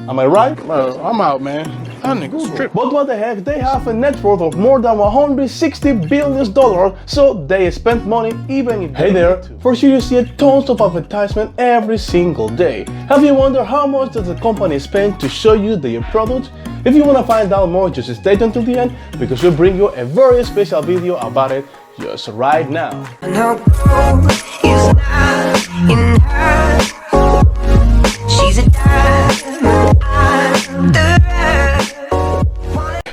Am I right? I'm out, man. That nigga's tripping. But what the heck, they have a net worth of more than $160 billion, so they spend money even if they there, for sure you see tons of advertisement every single day. Have you wondered how much does the company spend to show you their product? If you want to find out more, just stay tuned till the end, because we'll bring you a very special video about it just right now.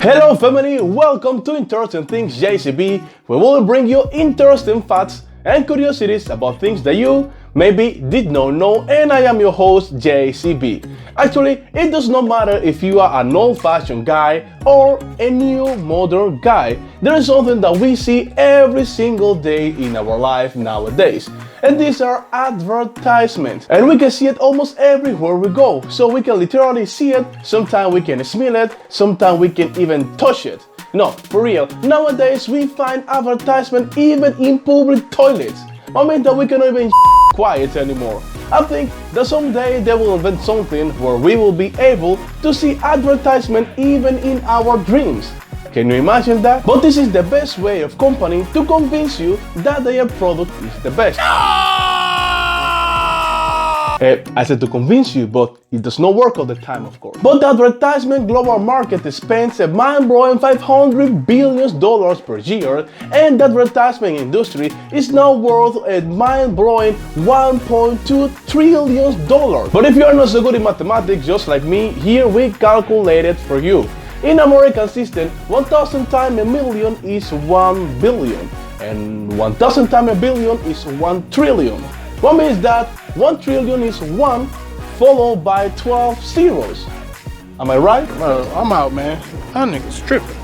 Hello family, welcome to Interesting Things JCB, where we'll bring you interesting facts and curiosities about things that you maybe did not know, and I am your host JCB. Actually, it does not matter if you are an old-fashioned guy or a new modern guy. There is something that we see every single day in our life nowadays, and these are advertisements. And we can see it almost everywhere we go, so we can literally see it, sometimes we can smell it, sometimes we can even touch it. No, for real, nowadays we find advertisement even in public toilets. I mean that we cannot even quiet anymore. I think that someday they will invent something where we will be able to see advertisement even in our dreams. Can you imagine that? But this is the best way of company to convince you that their product is the best. I said to convince you, but it does not work all the time, of course. But the advertisement global market spends a mind-blowing $500 billion per year, and the advertisement industry is now worth a mind-blowing $1.2 trillion. But if you are not so good in mathematics just like me, here we calculate it for you. In American system, 1,000 times a million is 1 billion, and 1,000 times a billion is 1 trillion. What means that 1 trillion is 1 followed by 12 zeros. Am I right? I'm out, man. That nigga's tripping.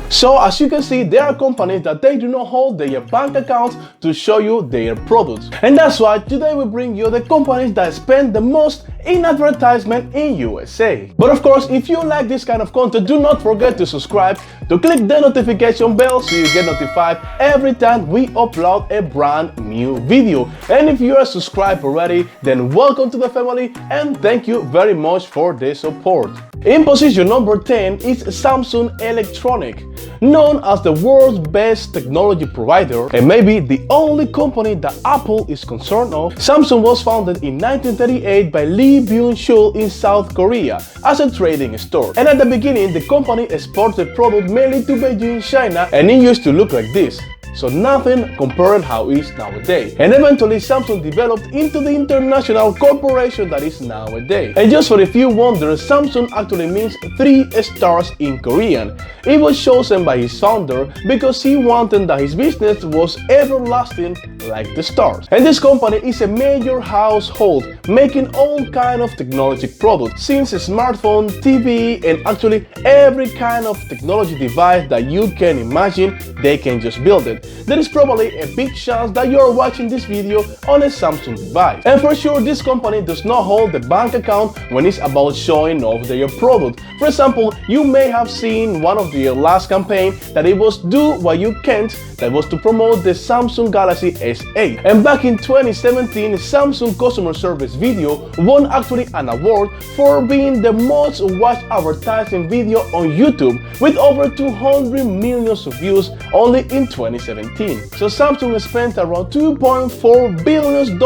So as you can see, there are companies that they do not hold their bank accounts to show you their products. And that's why today we bring you the companies that spend the most in advertisement in USA. But of course, if you like this kind of content, do not forget to subscribe, to click the notification bell so you get notified every time we upload a brand new video. And if you are subscribed already, then welcome to the family and thank you very much for the support. In position number 10 is Samsung Electronics. Known as the world's best technology provider, and maybe the only company that Apple is concerned of, Samsung was founded in 1938 by Lee Byung-chul in South Korea as a trading store. And at the beginning, the company exported product mainly to Beijing, China, and it used to look like this. So nothing compared how it is nowadays. And eventually Samsung developed into the international corporation that is nowadays. And just for a few wonders, Samsung actually means 3 stars in Korean. It was chosen by his founder because he wanted that his business was everlasting like the stars. And this company is a major household, making all kind of technology products, since a smartphone, TV, and actually every kind of technology device that you can imagine, they can just build it. There is probably a big chance that you are watching this video on a Samsung device. And for sure, this company does not hold the bank account when it's about showing off their product. For example, you may have seen one of their last campaign that it was do what you can't, that was to promote the Samsung Galaxy S8. And back in 2017, Samsung customer service video won actually an award for being the most watched advertising video on YouTube, with over 200 million views only in 2017. So Samsung spent around $2.4 billion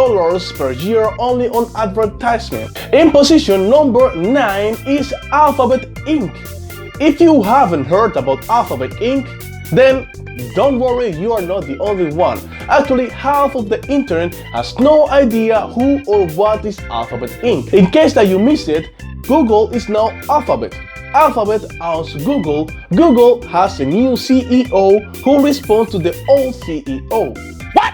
per year only on advertisement. In position number 9 is Alphabet Inc. If you haven't heard about Alphabet Inc., then don't worry, you are not the only one. Actually, half of the internet has no idea who or what is Alphabet Inc. In case that you missed it, Google is now Alphabet. Alphabet owns Google. Google has a new CEO who responds to the old CEO. What?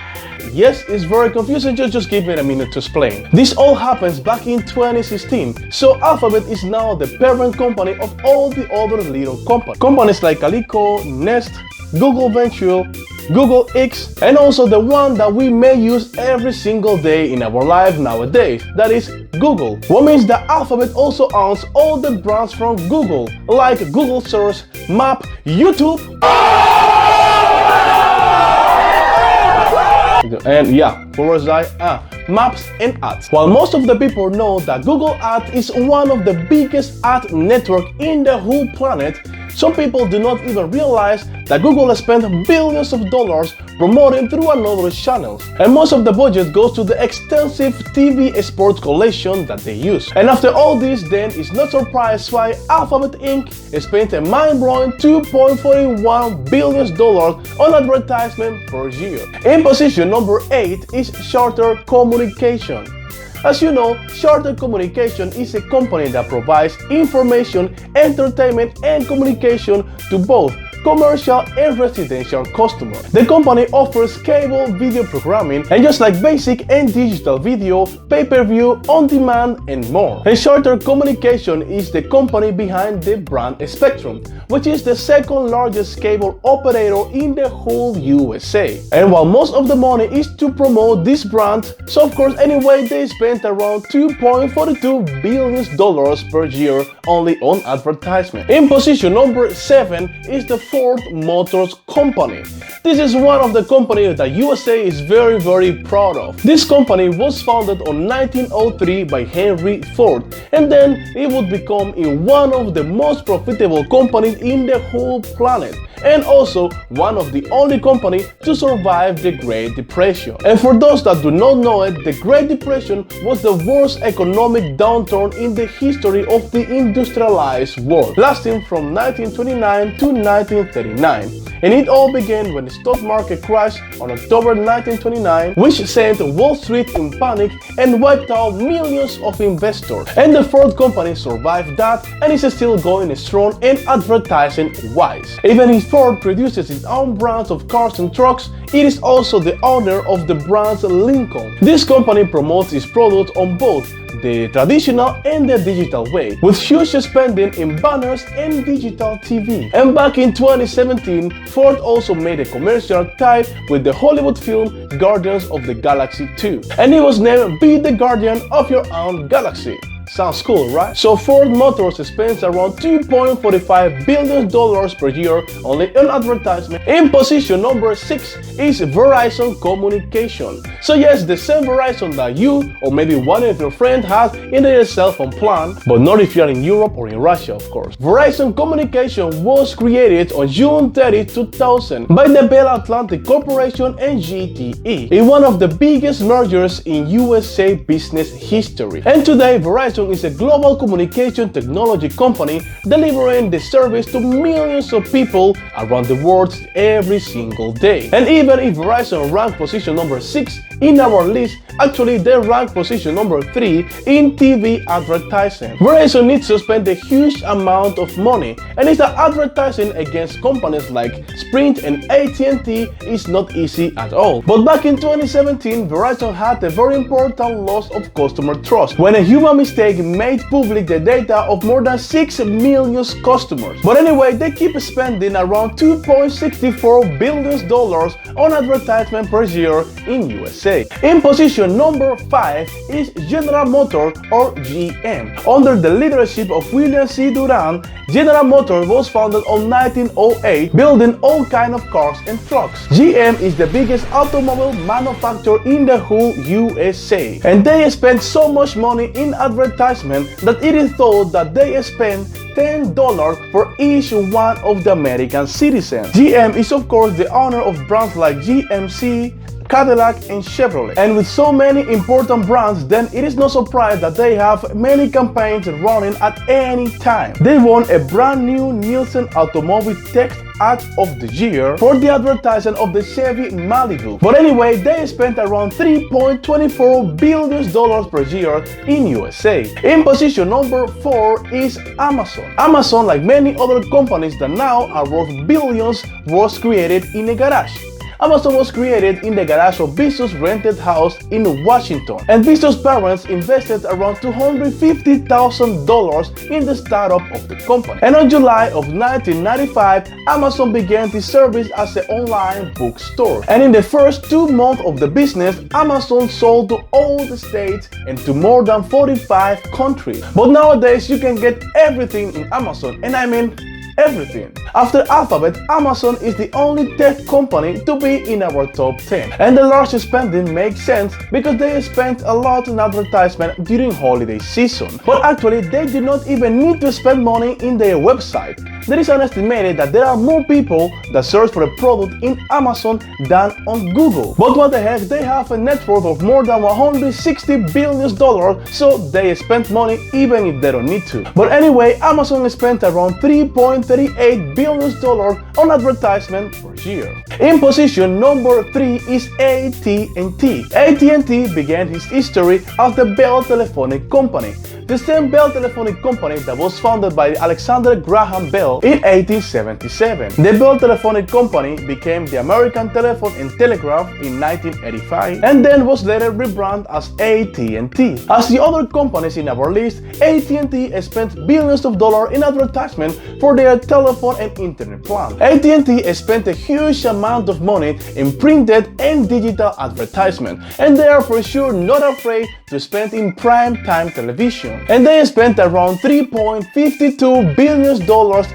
Yes, it's very confusing, just give me a minute to explain. This all happens back in 2016, so Alphabet is now the parent company of all the other little companies. Companies like Calico, Nest, Google Venture, Google X, and also the one that we may use every single day in our life nowadays, that is Google. What means that Alphabet also owns all the brands from Google, like Google Search, Map, YouTube. And yeah, maps and ads. While most of the people know that Google Ads is one of the biggest ad network in the whole planet, some people do not even realize that Google spent billions of dollars promoting through another channels. And most of the budget goes to the extensive TV sports collection that they use. And after all this, then it's not surprised why Alphabet Inc. spent a mind-blowing $2.41 billion on advertisement per year. In position number 8 is Charter Communication. As you know, Charter Communication is a company that provides information, entertainment, and communication to both commercial and residential customers. The company offers cable video programming and just like basic and digital video, pay-per-view, on-demand, and more. And Charter Communication is the company behind the brand Spectrum, which is the second largest cable operator in the whole USA. And while most of the money is to promote this brand, so of course anyway they spent around $2.42 billion per year only on advertisement. In position number 7 is the Ford Motors Company. This is one of the companies that USA is very proud of. This company was founded in 1903 by Henry Ford, and then it would become one of the most profitable companies in the whole planet, and also one of the only companies to survive the Great Depression. And for those that do not know it, the Great Depression was the worst economic downturn in the history of the industrialized world, lasting from 1929 to 1939. And it all began when the stock market crashed on October 1929, which sent Wall Street in panic and wiped out millions of investors. And the Ford company survived that and is still going strong and advertising wise. Even if Ford produces its own brands of cars and trucks, it is also the owner of the brand Lincoln. This company promotes its products on both the traditional and the digital way, with huge spending in banners and digital TV. And back in 2017, Ford also made a commercial tied with the Hollywood film Guardians of the Galaxy 2, and it was named Be the Guardian of Your Own Galaxy. Sounds cool, right? So Ford Motors spends around $2.45 billion per year only on advertisement. In position number 6 is Verizon Communication. So yes, the same Verizon that you or maybe one of your friends has in their cell phone plan, but not if you are in Europe or in Russia, of course. Verizon Communication was created on June 30, 2000 by the Bell Atlantic Corporation and GTE in one of the biggest mergers in USA business history. And today, Verizon is a global communication technology company delivering the service to millions of people around the world every single day. And even if Verizon ranked position number 6 in our list, actually they rank position number 3 in TV advertising. Verizon needs to spend a huge amount of money, and it's that advertising against companies like Sprint and at&t is not easy at all. But back in 2017, Verizon had a very important loss of customer trust when a human mistake made public the data of more than 6 million customers. But anyway, they keep spending around $2.64 billion on advertisement per year in USA. In position number 5 is General Motors or GM. Under the leadership of William C. Durant, General Motors was founded in 1908, building all kinds of cars and trucks. GM is the biggest automobile manufacturer in the whole USA, and they spend so much money in advertisement that it is thought that they spend $10 for each one of the American citizens. GM is of course the owner of brands like GMC, Cadillac, and Chevrolet. And with so many important brands, then it is no surprise that they have many campaigns running at any time. They won a brand new Nielsen Automobile Tech Ad of the Year for the advertising of the Chevy Malibu. But anyway, they spent around $3.24 billion per year in USA. In position number 4 is Amazon. Amazon, like many other companies that now are worth billions, was created in a garage. Amazon was created in the garage of Bezos' rented house in Washington, and Bezos' parents invested around $250,000 in the startup of the company. And on July of 1995, Amazon began its service as an online bookstore. And in the first 2 months of the business, Amazon sold to all the states and to more than 45 countries. But nowadays, you can get everything in Amazon, and I mean everything. After Alphabet, Amazon is the only tech company to be in our top 10. And the large spending makes sense because they spend a lot on advertisement during holiday season. But actually, they do not even need to spend money in their website. There is an estimated that there are more people that search for a product in Amazon than on Google. But what the heck, they have a net worth of more than $160 billion, so they spend money even if they don't need to. But anyway, Amazon spent around $3.38 billion on advertisement per year. In position number 3 is at&t. at&t began its history as the Bell Telephonic Company, the same Bell Telephonic Company that was founded by Alexander Graham Bell in 1877. The Bell Telephonic Company became the American Telephone and Telegraph in 1985 and then was later rebranded as at&t. As the other companies in our list, at&t spent billions of dollars in advertisement for their telephone and internet plan. at&t spent a huge amount of money in printed and digital advertisement, and they are for sure not afraid to spend in prime time television. And they spent around $3.52 billion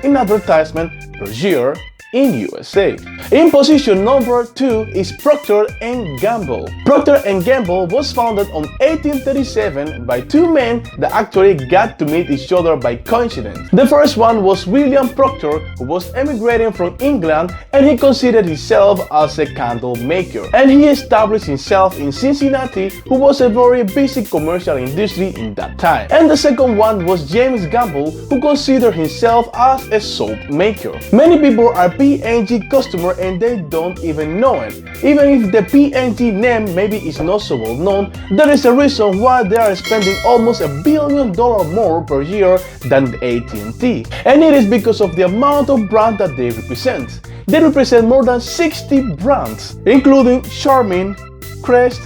in advertisement per year in USA. In position number 2 is Procter & Gamble. Procter & Gamble was founded in 1837 by two men that actually got to meet each other by coincidence. The first one was William Procter, who was emigrating from England, and he considered himself as a candle maker. And he established himself in Cincinnati, who was a very busy commercial industry in that time. And the second one was James Gamble, who considered himself as a soap maker. Many people are P&G customer and they don't even know it. Even if the P&G name maybe is not so well known, there is a reason why they are spending almost $1 billion more per year than at&t. And it is because of the amount of brand that they represent. They represent more than 60 brands, including Charmin, Crest,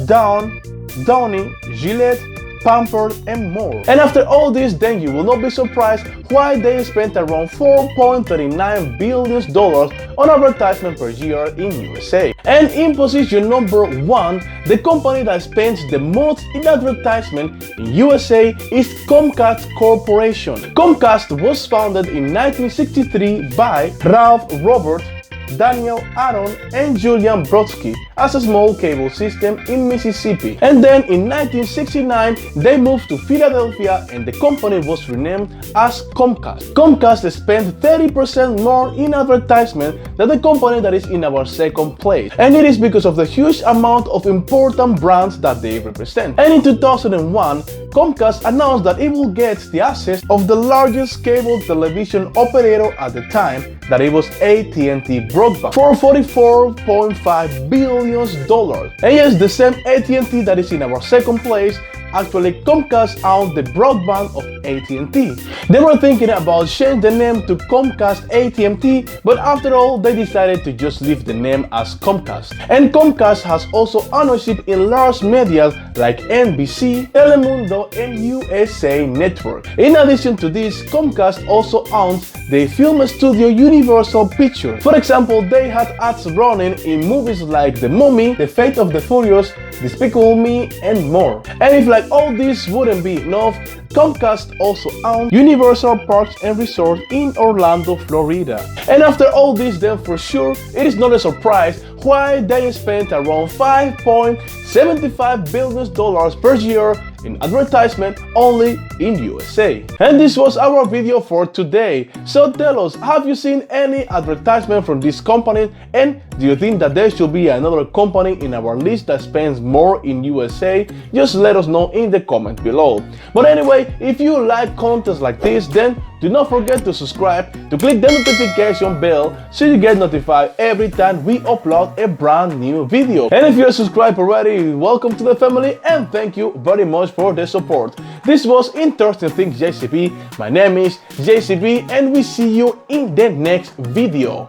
Dawn, Downy, Gillette, Pampered, and more. And after all this, then you will not be surprised why they spent around $4.39 billion on advertisement per year in USA. And in position number 1, the company that spends the most in advertisement in USA is Comcast Corporation. Comcast was founded in 1963 by Ralph Robert, Daniel Aaron, and Julian Brodsky as a small cable system in Mississippi. And then in 1969 they moved to Philadelphia and the company was renamed as Comcast. Comcast spent 30% more in advertisement than the company that is in our second place. And it is because of the huge amount of important brands that they represent. And in 2001, Comcast announced that it will get the access of the largest cable television operator at the time, that it was at&t Broadband, for $44.5 billion. And yes, the same at&t that is in our second place. Actually, Comcast owned the broadband of at&t. They were thinking about changing the name to Comcast at&t, but after all, they decided to just leave the name as Comcast. And Comcast has also ownership in large media like NBC, Telemundo, and USA Network. In addition to this, Comcast also owns the film studio Universal Pictures. For example, they had ads running in movies like The Mummy, The Fate of the Furious, Despicable Me, and more. And if like all this wouldn't be enough, Comcast also owns Universal Parks and Resorts in Orlando, Florida. And after all this, then for sure, it is not a surprise why they spent around $5.75 billion per year in advertisement only in USA. And this was our video for today. So tell us, have you seen any advertisement from this company, and do you think that there should be another company in our list that spends more in USA? Just let us know in the comment below. But anyway, if you like contents like this, then do not forget to subscribe, to click the notification bell so you get notified every time we upload a brand new video. And if you're subscribed already, welcome to the family and thank you very much for the support. This was Interesting Things JCB. My name is JCB and we see you in the next video.